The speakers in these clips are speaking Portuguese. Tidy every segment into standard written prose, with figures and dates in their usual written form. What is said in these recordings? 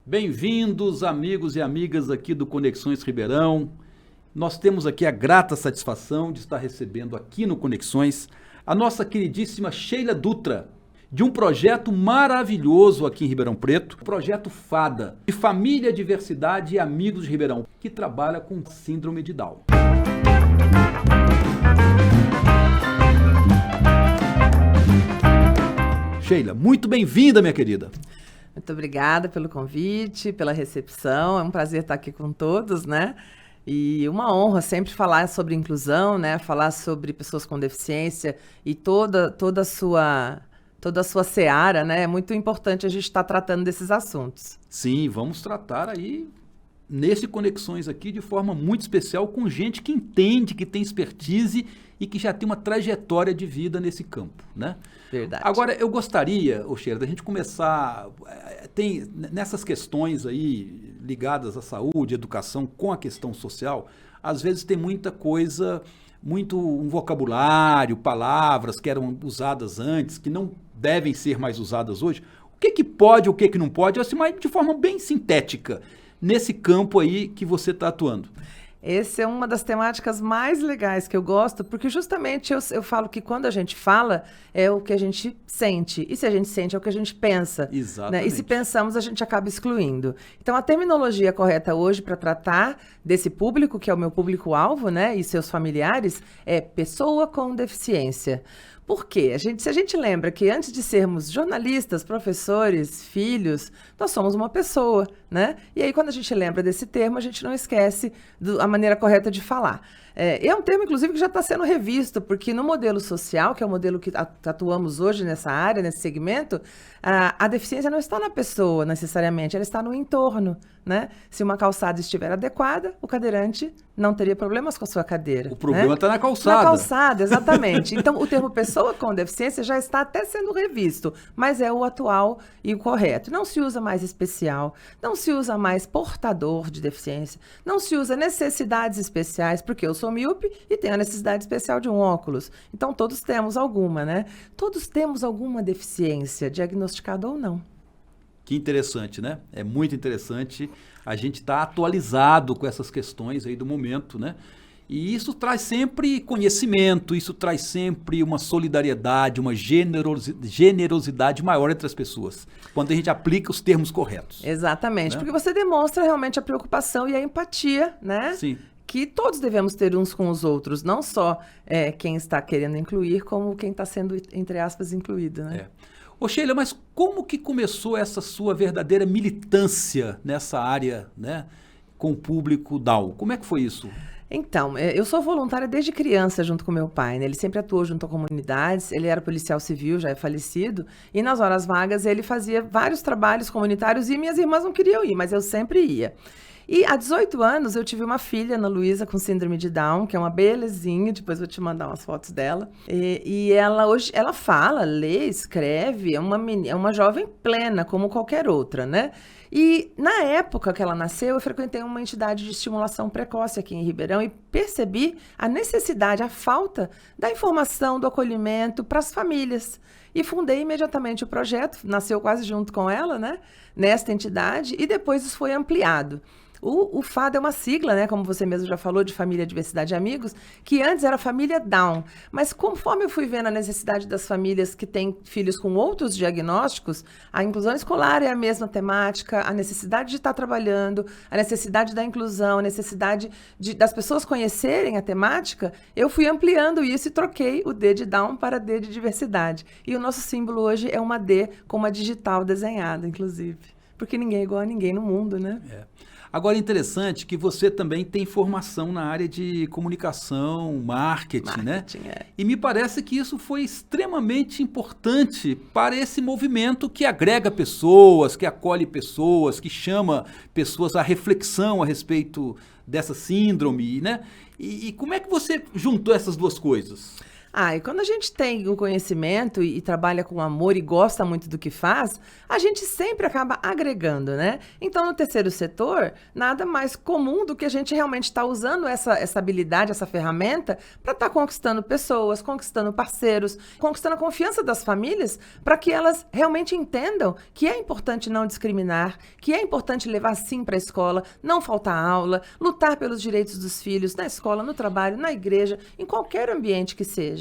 Bem-vindos, amigos e amigas aqui do Conexões Ribeirão. Nós temos aqui a grata satisfação de estar recebendo aqui no Conexões a nossa queridíssima Sheila Dutra, de um projeto maravilhoso aqui em Ribeirão Preto, o projeto FADA, de Família, Diversidade e Amigos de Ribeirão, que trabalha com síndrome de Down. Sheila, muito bem-vinda, minha querida. Muito obrigada pelo convite, pela recepção. É um prazer estar aqui com todos, né? E uma honra sempre falar sobre inclusão, né? Falar sobre pessoas com deficiência e toda a sua seara, né? É muito importante a gente estar tratando desses assuntos. Sim, vamos tratar aí nesse Conexões aqui de forma muito especial com gente que entende, que tem expertise e que já tem uma trajetória de vida nesse campo, né? Verdade. Agora, eu gostaria, Sheila, da gente começar, tem nessas questões aí ligadas à saúde, educação, com a questão social, às vezes tem muita coisa, um vocabulário, palavras que eram usadas antes, que não devem ser mais usadas hoje. O que pode, o que não pode, assim, mas de forma bem sintética, nesse campo aí que você está atuando. Essa é uma das temáticas mais legais que eu gosto, porque justamente eu falo que quando a gente fala, é o que a gente sente. E se a gente sente, é o que a gente pensa. Exatamente. Né? E se pensamos, a gente acaba excluindo. Então, a terminologia correta hoje para tratar desse público, que é o meu público-alvo, né, e seus familiares, é pessoa com deficiência. Por quê? Se a gente lembra que antes de sermos jornalistas, professores, filhos, nós somos uma pessoa, né? E aí, quando a gente lembra desse termo, a gente não esquece a maneira correta de falar. É um termo, inclusive, que já está sendo revisto, porque no modelo social, que é o modelo que atuamos hoje nessa área, nesse segmento, a deficiência não está na pessoa, necessariamente, ela está no entorno, né? Se uma calçada estiver adequada, o cadeirante não teria problemas com a sua cadeira. O problema está, né, na calçada. Na calçada, exatamente. Então, o termo pessoa com deficiência já está até sendo revisto, mas é o atual e o correto. Não se usa mais especial, não se usa mais portador de deficiência, não se usa necessidades especiais, porque eu sou míope e tenho a necessidade especial de um óculos. Então, todos temos alguma, né? Todos temos alguma deficiência, diagnosticada ou não. Que interessante, né? É muito interessante a gente estar atualizado com essas questões aí do momento, né? E isso traz sempre conhecimento, isso traz sempre uma solidariedade, uma generosidade maior entre as pessoas, quando a gente aplica os termos corretos. Exatamente, né? Porque você demonstra realmente a preocupação e a empatia, né? Sim. Que todos devemos ter uns com os outros, não só quem está querendo incluir, como quem está sendo, entre aspas, incluído, né? Ô Sheila, mas como que começou essa sua verdadeira militância nessa área, né, com o público Down? Como é que foi isso? Então, eu sou voluntária desde criança junto com meu pai, né? Ele sempre atuou junto a comunidades, ele era policial civil, já é falecido, e nas horas vagas ele fazia vários trabalhos comunitários e minhas irmãs não queriam ir, mas eu sempre ia. E há 18 anos eu tive uma filha, Ana Luísa, com síndrome de Down, que é uma belezinha, depois vou te mandar umas fotos dela. E ela hoje, ela fala, lê, escreve, é uma jovem plena, como qualquer outra, né? E na época que ela nasceu, eu frequentei uma entidade de estimulação precoce aqui em Ribeirão e percebi a necessidade, a falta da informação, do acolhimento para as famílias. E fundei imediatamente o projeto, nasceu quase junto com ela, né? Nesta entidade, e depois isso foi ampliado. O FADA é uma sigla, né, como você mesmo já falou, de Família, Diversidade e Amigos, que antes era Família Down. Mas conforme eu fui vendo a necessidade das famílias que têm filhos com outros diagnósticos, a inclusão escolar é a mesma temática, a necessidade de estar trabalhando, a necessidade da inclusão, a necessidade das pessoas conhecerem a temática, eu fui ampliando isso e troquei o D de Down para D de Diversidade. E o nosso símbolo hoje é uma D com uma digital desenhada, inclusive. Porque ninguém é igual a ninguém no mundo, né? Agora, é interessante que você também tem formação na área de comunicação, marketing, né? E me parece que isso foi extremamente importante para esse movimento que agrega pessoas, que acolhe pessoas, que chama pessoas à reflexão a respeito dessa síndrome, né? E como é que você juntou essas duas coisas? E quando a gente tem o conhecimento e trabalha com amor e gosta muito do que faz, a gente sempre acaba agregando, né? Então, no terceiro setor, nada mais comum do que a gente realmente estar usando essa habilidade, essa ferramenta, para estar conquistando pessoas, conquistando parceiros, conquistando a confiança das famílias, para que elas realmente entendam que é importante não discriminar, que é importante levar sim para a escola, não faltar aula, lutar pelos direitos dos filhos na escola, no trabalho, na igreja, em qualquer ambiente que seja.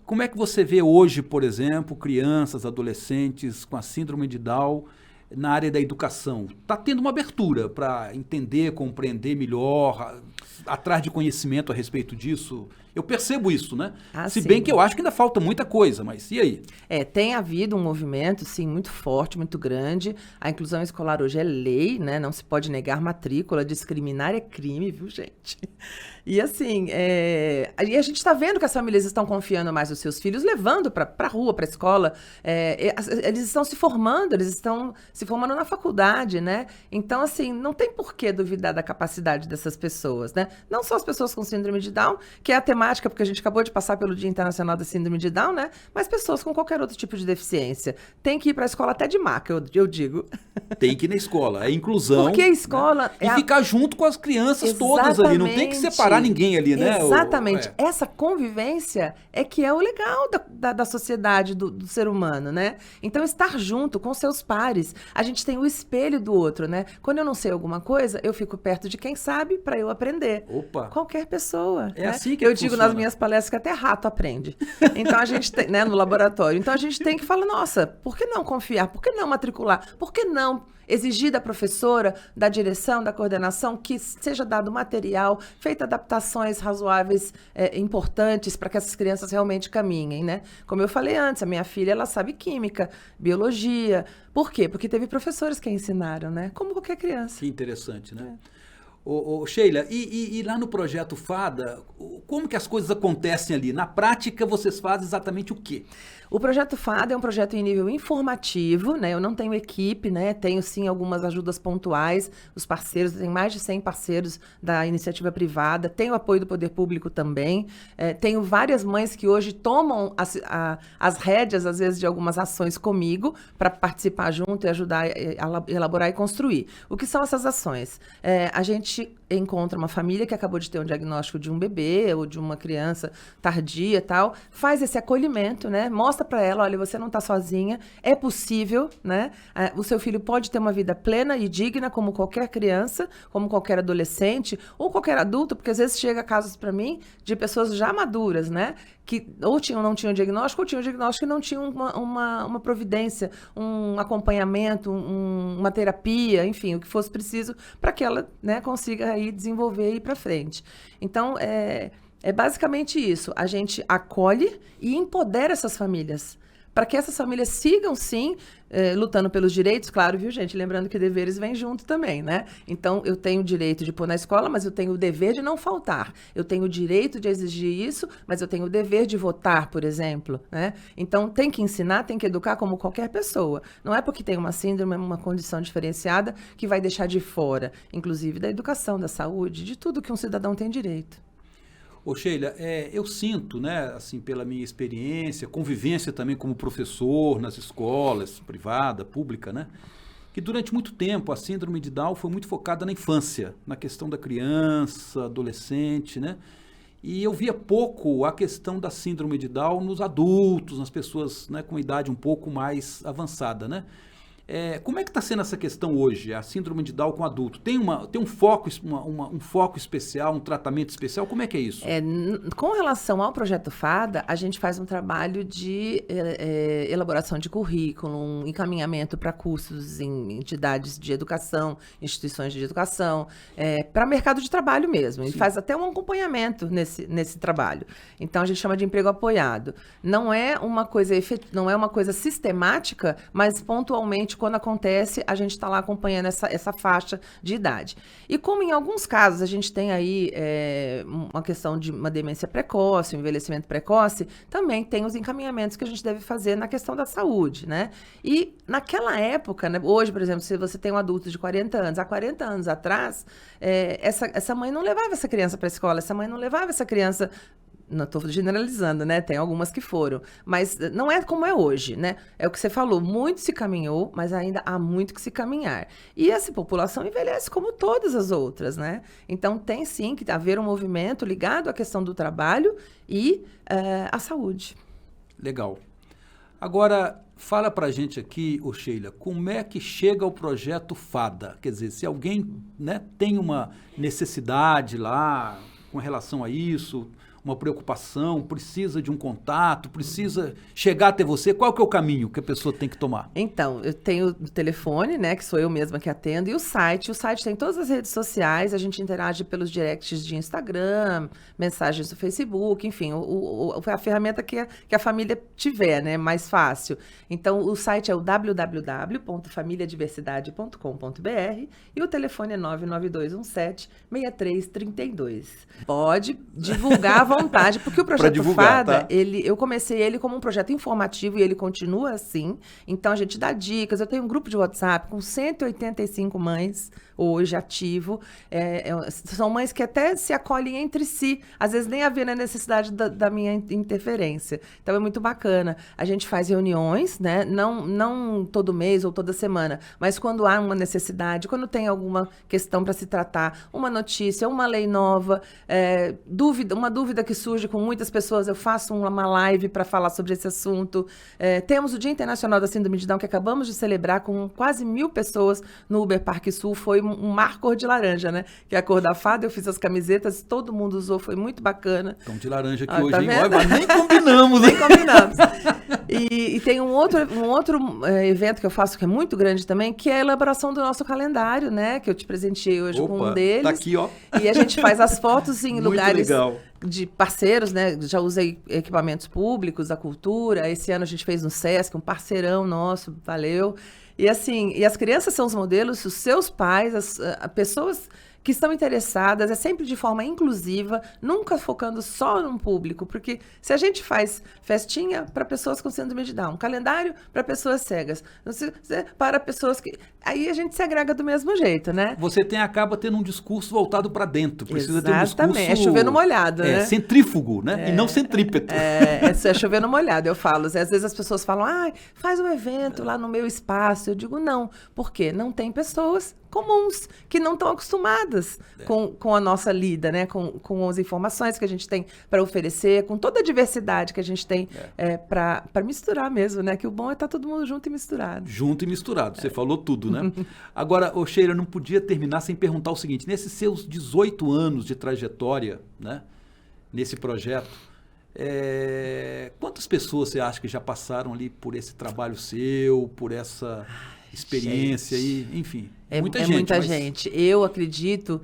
Como é que você vê hoje, por exemplo, crianças, adolescentes com a síndrome de Down na área da educação? Está tendo uma abertura para entender, compreender melhor, atrás de conhecimento a respeito disso? Eu percebo isso, né? Se bem que eu acho que ainda falta muita coisa, mas e aí? Tem havido um movimento, sim, muito forte, muito grande. A inclusão escolar hoje é lei, né? Não se pode negar matrícula, discriminar é crime, viu, gente? E assim, e a gente está vendo que as famílias estão confiando mais os seus filhos, levando para a rua, para a escola. Eles estão se formando na faculdade, né? Então, assim, não tem por que duvidar da capacidade dessas pessoas, né? Não só as pessoas com síndrome de Down, que é a temática, porque a gente acabou de passar pelo Dia Internacional da Síndrome de Down, né? Mas pessoas com qualquer outro tipo de deficiência. Tem que ir para a escola até de maca, eu digo. Tem que ir na escola, é inclusão. Porque a escola... Né? E ficar junto com as crianças todas ali, não tem que separar ninguém ali, né? Exatamente. Essa convivência é que é o legal da sociedade, do ser humano, né? Então, estar junto com seus pares. A gente tem o espelho do outro, né? Quando eu não sei alguma coisa, eu fico perto de quem sabe para eu aprender. Opa! Qualquer pessoa. É, né? Assim que eu digo nas minhas palestras que até rato aprende. Então, a gente tem, né, no laboratório. Então, a gente tem que falar, nossa, por que não confiar? Por que não matricular? Por que não exigir da professora, da direção, da coordenação, que seja dado material, feita adaptações razoáveis, importantes, para que essas crianças realmente caminhem, né? Como eu falei antes, a minha filha, ela sabe química, biologia. Por quê? Porque teve professores que ensinaram, né? Como qualquer criança. Que interessante, né? Sheila, e lá no Projeto FADA, como que as coisas acontecem ali? Na prática, vocês fazem exatamente o quê? O Projeto FADA é um projeto em nível informativo, né? Eu não tenho equipe, né? Tenho, sim, algumas ajudas pontuais. Os parceiros, tem mais de 100 parceiros da iniciativa privada. Tenho apoio do poder público também. Tenho várias mães que hoje tomam as rédeas, às vezes, de algumas ações comigo para participar junto e ajudar a elaborar e construir. O que são essas ações? A gente encontra uma família que acabou de ter um diagnóstico de um bebê ou de uma criança tardia e tal, faz esse acolhimento, né? Mostra para ela, olha, você não está sozinha, é possível, né? O seu filho pode ter uma vida plena e digna como qualquer criança, como qualquer adolescente ou qualquer adulto, porque às vezes chega casos para mim de pessoas já maduras, né? Que ou não tinham diagnóstico, ou tinham diagnóstico e não tinham uma providência, um acompanhamento, uma terapia, enfim, o que fosse preciso para que ela, né, consiga aí desenvolver e ir para frente. Então, é basicamente isso. A gente acolhe e empodera essas famílias, para que essas famílias sigam, sim, lutando pelos direitos, claro, viu, gente? Lembrando que deveres vêm junto também, né? Então, eu tenho o direito de pôr na escola, mas eu tenho o dever de não faltar. Eu tenho o direito de exigir isso, mas eu tenho o dever de votar, por exemplo, né? Então, tem que ensinar, tem que educar como qualquer pessoa. Não é porque tem uma síndrome, uma condição diferenciada, que vai deixar de fora, inclusive da educação, da saúde, de tudo que um cidadão tem direito. Sheila, eu sinto, né, assim, pela minha experiência, convivência também como professor nas escolas, privada, pública, né, que durante muito tempo a síndrome de Down foi muito focada na infância, na questão da criança, adolescente, né, e eu via pouco a questão da síndrome de Down nos adultos, nas pessoas, né, com idade um pouco mais avançada, né. Como é que está sendo essa questão hoje, a síndrome de Down com adulto? Tem um foco especial, um tratamento especial? Como é que é isso? Com relação ao Projeto FADA, a gente faz um trabalho de elaboração de currículo, um encaminhamento para cursos em entidades de educação, instituições de educação, para mercado de trabalho mesmo. E faz até um acompanhamento nesse trabalho. Então, a gente chama de emprego apoiado. Não é uma coisa sistemática, mas pontualmente, quando acontece, a gente está lá acompanhando essa faixa de idade. E como em alguns casos a gente tem aí uma questão de uma demência precoce, um envelhecimento precoce, também tem os encaminhamentos que a gente deve fazer na questão da saúde, né? E naquela época, né, hoje, por exemplo, se você tem um adulto de 40 anos, há 40 anos atrás, essa mãe não levava essa criança para a escola, essa mãe não levava essa criança Não estou generalizando, né? Tem algumas que foram. Mas não é como é hoje, né? É o que você falou, muito se caminhou, mas ainda há muito que se caminhar. E essa população envelhece como todas as outras, né? Então tem sim que haver um movimento ligado à questão do trabalho e à saúde. Legal. Agora, fala pra gente aqui, ô Sheila, como é que chega o projeto FADA? Quer dizer, se alguém, né, tem uma necessidade lá com relação a isso, uma preocupação, precisa de um contato, precisa chegar até você, qual que é o caminho que a pessoa tem que tomar? Então, eu tenho o telefone, né, que sou eu mesma que atendo, e o site. O site tem todas as redes sociais, a gente interage pelos directs de Instagram, mensagens do Facebook, enfim, a ferramenta que a família tiver, né, mais fácil. Então, o site é o www.familiadiversidade.com.br e o telefone é 99217-6332. Pode divulgar à vontade, porque o projeto FADA, tá? eu comecei ele como um projeto informativo e ele continua assim. Então, a gente dá dicas. Eu tenho um grupo de WhatsApp com 185 mães hoje ativo. São mães que até se acolhem entre si. Às vezes nem havendo a necessidade da minha interferência. Então, é muito bacana. A gente faz reuniões, né? Não todo mês ou toda semana, mas quando há uma necessidade, quando tem alguma questão para se tratar, uma notícia, uma lei nova, uma dúvida que surge com muitas pessoas, eu faço uma live para falar sobre esse assunto. Temos o Dia Internacional da Síndrome de Down, que acabamos de celebrar com quase 1.000 pessoas no Uber Parque Sul. Foi um mar cor de laranja, né? Que é a cor da FADA. Eu fiz as camisetas, todo mundo usou, foi muito bacana. Então, de laranja aqui hoje, tá hein? vendo? Olha, nem combinamos, Nem combinamos. E tem um outro evento que eu faço que é muito grande também, que é a elaboração do nosso calendário, né? Que eu te presenteei hoje com um deles. Tá aqui, ó. E a gente faz as fotos em lugares legal. De parceiros, né? Já usei equipamentos públicos, da cultura. Esse ano a gente fez no Sesc, um parceirão nosso, valeu. E assim, e as crianças são os modelos, os seus pais, as pessoas que estão interessadas, é sempre de forma inclusiva, nunca focando só num público, porque se a gente faz festinha para pessoas com síndrome de Down, calendário para pessoas cegas, para pessoas que... Aí a gente se agrega do mesmo jeito, né? Você acaba tendo um discurso voltado para dentro, precisa ter um Exatamente. discurso... É chover no molhado, né? Centrífugo, né? E não centrípeto. É chover no molhado, eu falo. Às vezes as pessoas falam, faz um evento lá no meu espaço. Eu digo, não. Por quê? Não tem pessoas comuns, que não estão acostumadas com a nossa lida, né? Com as informações que a gente tem para oferecer, com toda a diversidade que a gente tem para misturar mesmo, né? Que o bom é estar todo mundo junto e misturado. Junto e misturado, você falou tudo, né? Agora, Sheila, não podia terminar sem perguntar o seguinte, nesses seus 18 anos de trajetória, né? Nesse projeto, quantas pessoas você acha que já passaram ali por esse trabalho seu, por essa experiência aí, enfim? Muita gente. Eu acredito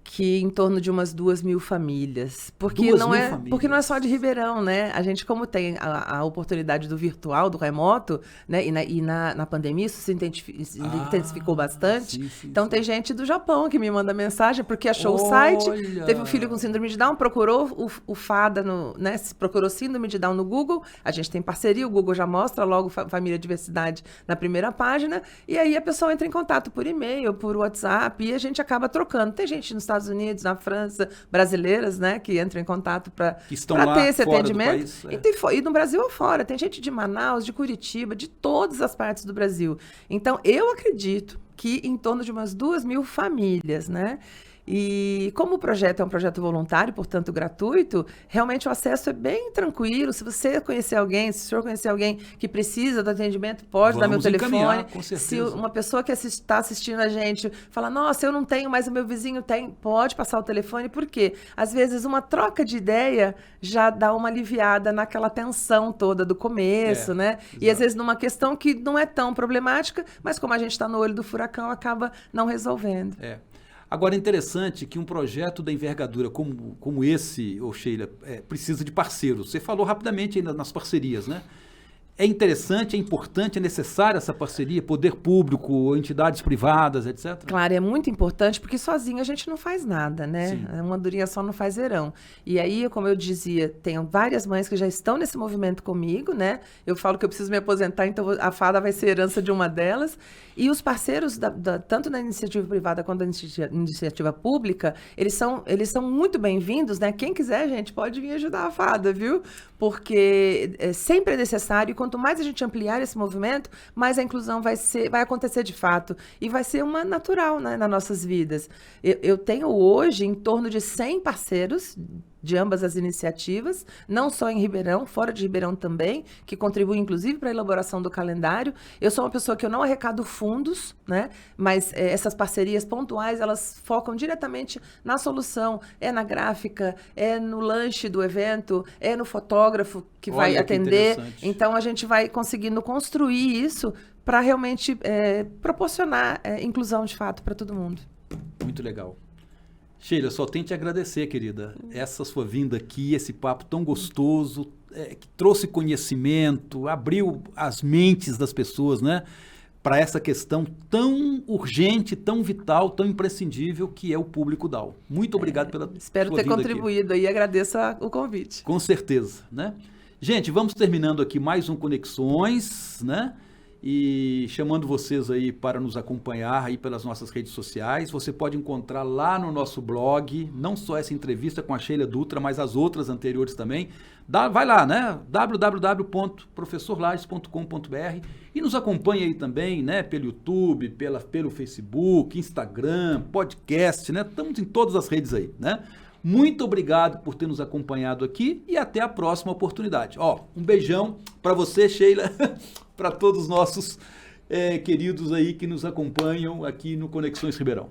que em torno de umas 2.000 famílias. Porque não é só de Ribeirão, né? A gente, como tem a oportunidade do virtual, do remoto, né? E na pandemia isso se intensificou bastante. Sim, então tem gente do Japão que me manda mensagem porque achou o site, teve um filho com síndrome de Down, procurou o FADA, né? Procurou síndrome de Down no Google. A gente tem parceria, o Google já mostra logo Família Diversidade na primeira página. E aí a pessoa entra em contato por e-mail, por WhatsApp, e a gente acaba trocando. Tem gente nos Estados Unidos, na França, brasileiras, né, que entram em contato para ter esse atendimento. E no Brasil afora. Tem gente de Manaus, de Curitiba, de todas as partes do Brasil. Então, eu acredito que em torno de umas 2.000 famílias, né? E como o projeto é um projeto voluntário, portanto gratuito, realmente o acesso é bem tranquilo. Se você conhecer alguém, se o senhor conhecer alguém que precisa do atendimento, pode dar meu telefone. Com certeza. Se uma pessoa que está assistindo a gente fala, nossa, eu não tenho, mas o meu vizinho tem, pode passar o telefone, porque às vezes uma troca de ideia já dá uma aliviada naquela tensão toda do começo, né? Exato. E às vezes numa questão que não é tão problemática, mas como a gente está no olho do furacão, acaba não resolvendo. Agora, é interessante que um projeto da envergadura como esse, Sheila, precisa de parceiros. Você falou rapidamente ainda nas parcerias, né? é interessante, é importante, é necessária essa parceria, poder público, entidades privadas, etc? Claro, é muito importante, porque sozinho a gente não faz nada, né? Sim. Uma andorinha só não faz verão. E aí, como eu dizia, tenho várias mães que já estão nesse movimento comigo, né? Eu falo que eu preciso me aposentar, então a fada vai ser herança de uma delas. E os parceiros, tanto da iniciativa privada quanto da iniciativa pública, eles são muito bem-vindos, né? Quem quiser, gente, pode vir ajudar a fada, viu? Porque sempre é necessário, e quanto mais a gente ampliar esse movimento, mais a inclusão vai acontecer de fato. E vai ser uma natural, né, nas nossas vidas. Eu tenho hoje em torno de 100 parceiros de ambas as iniciativas, não só em Ribeirão, fora de Ribeirão também, que contribuem inclusive para a elaboração do calendário. Eu sou uma pessoa que eu não arrecado fundos, né? Mas essas parcerias pontuais, elas focam diretamente na solução, na gráfica, no lanche do evento, no fotógrafo que vai atender. Então a gente vai conseguindo construir isso para realmente proporcionar inclusão de fato para todo mundo. Muito legal. Sheila, só tenho te agradecer, querida, essa sua vinda aqui, esse papo tão gostoso, que trouxe conhecimento, abriu as mentes das pessoas, né, para essa questão tão urgente, tão vital, tão imprescindível que é o público DAO. Muito obrigado pela sua vinda aqui. Espero ter contribuído e agradeço o convite. Com certeza, né? Gente, vamos terminando aqui mais um Conexões, né? E chamando vocês aí para nos acompanhar aí pelas nossas redes sociais. Você pode encontrar lá no nosso blog, não só essa entrevista com a Sheila Dutra, mas as outras anteriores também. Vai lá, né? www.professorlages.com.br e nos acompanhe aí também, né? Pelo YouTube, pelo Facebook, Instagram, podcast, né? Estamos em todas as redes aí, né? Muito obrigado por ter nos acompanhado aqui e até a próxima oportunidade. Um beijão para você, Sheila, para todos os nossos queridos aí que nos acompanham aqui no Conexões Ribeirão.